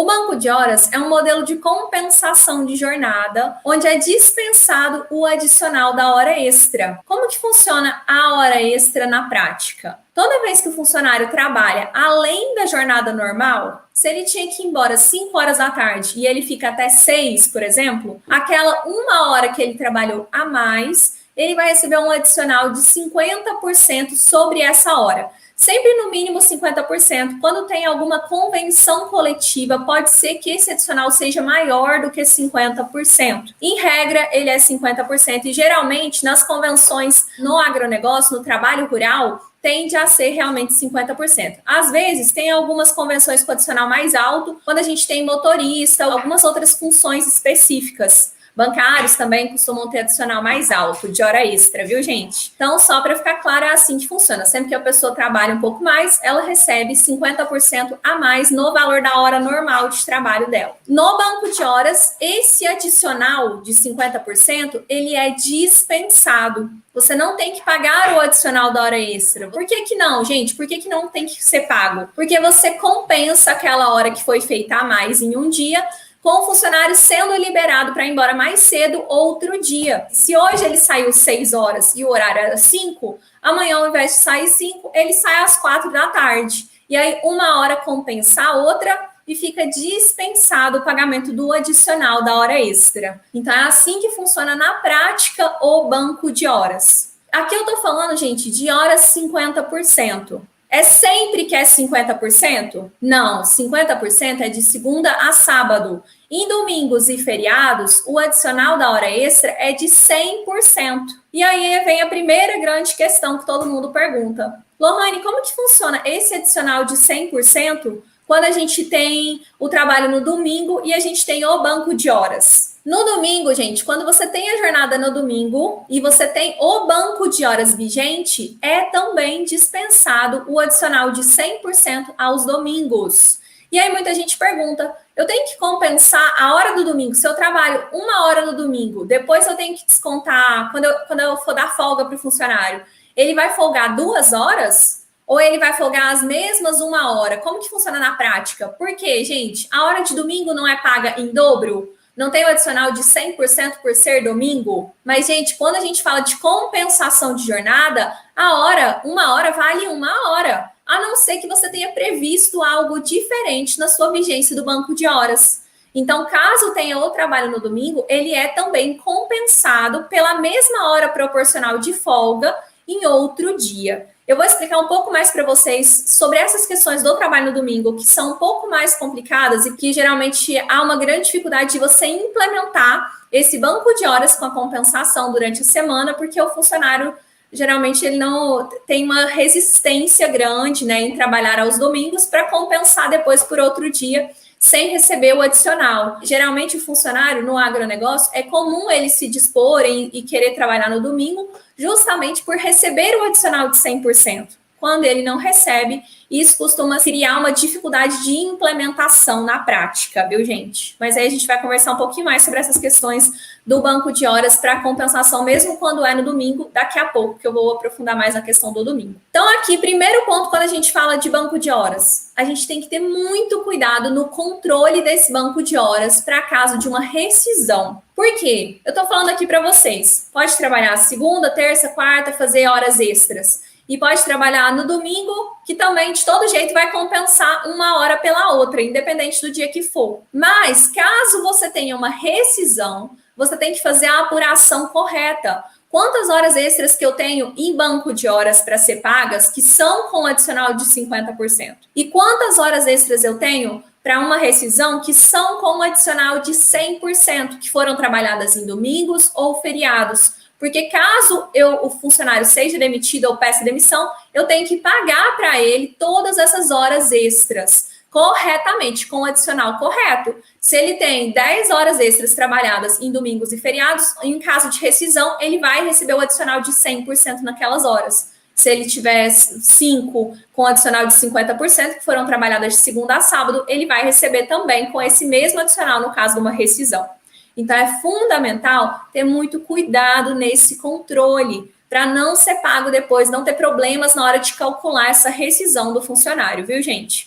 O banco de horas é um modelo de compensação de jornada, onde é dispensado o adicional da hora extra. Como que funciona a hora extra na prática? Toda vez que o funcionário trabalha além da jornada normal, se ele tinha que ir embora 5 horas da tarde e ele fica até 6, por exemplo, aquela 1 hora que ele trabalhou a mais, ele vai receber um adicional de 50% sobre essa hora. Sempre no mínimo 50%. Quando tem alguma convenção coletiva, pode ser que esse adicional seja maior do que 50%. Em regra, ele é 50% e geralmente nas convenções no agronegócio, no trabalho rural, tende a ser realmente 50%. Às vezes, tem algumas convenções com adicional mais alto, quando a gente tem motorista, algumas outras funções específicas. Bancários também costumam ter adicional mais alto, de hora extra, viu, gente? Então, só para ficar claro, é assim que funciona. Sempre que a pessoa trabalha um pouco mais, ela recebe 50% a mais no valor da hora normal de trabalho dela. No banco de horas, esse adicional de 50%, ele é dispensado. Você não tem que pagar o adicional da hora extra. Por que que não, gente? Por que que não tem que ser pago? Porque você compensa aquela hora que foi feita a mais em um dia, com o funcionário sendo liberado para ir embora mais cedo outro dia. Se hoje ele saiu 6 horas e o horário era 5, amanhã, ao invés de sair 5, ele sai às 4 da tarde. E aí, 1 hora compensa a outra e fica dispensado o pagamento do adicional da hora extra. Então, é assim que funciona na prática o banco de horas. Aqui eu tô falando, gente, de horas 50%. É sempre que é 50%? Não, 50% é de segunda a sábado. Em domingos e feriados, o adicional da hora extra é de 100%. E aí vem a primeira grande questão que todo mundo pergunta. Lohane, como que funciona esse adicional de 100% quando a gente tem o trabalho no domingo e a gente tem o banco de horas? No domingo, gente, quando você tem a jornada no domingo e você tem o banco de horas vigente, é também dispensado o adicional de 100% aos domingos. E aí muita gente pergunta, eu tenho que compensar a hora do domingo? Se eu trabalho 1 hora no domingo, depois eu tenho que descontar, quando eu for dar folga para o funcionário, ele vai folgar 2 horas? Ou ele vai folgar as mesmas 1 hora? Como que funciona na prática? Porque, gente, a hora de domingo não é paga em dobro? Não tem o adicional de 100% por ser domingo? Mas, gente, quando a gente fala de compensação de jornada, 1 hora vale 1 hora. A não ser que você tenha previsto algo diferente na sua vigência do banco de horas. Então, caso tenha o trabalho no domingo, ele é também compensado pela mesma hora proporcional de folga em outro dia. Eu vou explicar um pouco mais para vocês sobre essas questões do trabalho no domingo, que são um pouco mais complicadas e que geralmente há uma grande dificuldade de você implementar esse banco de horas com a compensação durante a semana, porque o funcionário geralmente ele não tem uma resistência grande, né, em trabalhar aos domingos para compensar depois por outro dia sem receber o adicional. Geralmente o funcionário no agronegócio é comum ele se dispor e querer trabalhar no domingo justamente por receber o adicional de 100%. Quando ele não recebe, isso costuma criar uma dificuldade de implementação na prática, viu, gente? Mas aí a gente vai conversar um pouquinho mais sobre essas questões do banco de horas para compensação, mesmo quando é no domingo, daqui a pouco, que eu vou aprofundar mais na questão do domingo. Então, aqui, primeiro ponto, quando a gente fala de banco de horas, a gente tem que ter muito cuidado no controle desse banco de horas para caso de uma rescisão. Por quê? Eu tô falando aqui para vocês, pode trabalhar segunda, terça, quarta, fazer horas extras. E pode trabalhar no domingo, que também, de todo jeito, vai compensar 1 hora pela outra, independente do dia que for. Mas, caso você tenha uma rescisão, você tem que fazer a apuração correta. Quantas horas extras que eu tenho em banco de horas para ser pagas, que são com adicional de 50%? E quantas horas extras eu tenho para uma rescisão que são com adicional de 100%, que foram trabalhadas em domingos ou feriados? Porque caso o funcionário seja demitido ou peça demissão, eu tenho que pagar para ele todas essas horas extras corretamente, com o adicional correto. Se ele tem 10 horas extras trabalhadas em domingos e feriados, em caso de rescisão, ele vai receber o adicional de 100% naquelas horas. Se ele tiver 5 com adicional de 50%, que foram trabalhadas de segunda a sábado, ele vai receber também com esse mesmo adicional no caso de uma rescisão. Então, é fundamental ter muito cuidado nesse controle, para não ser pago depois, não ter problemas na hora de calcular essa rescisão do funcionário, viu, gente?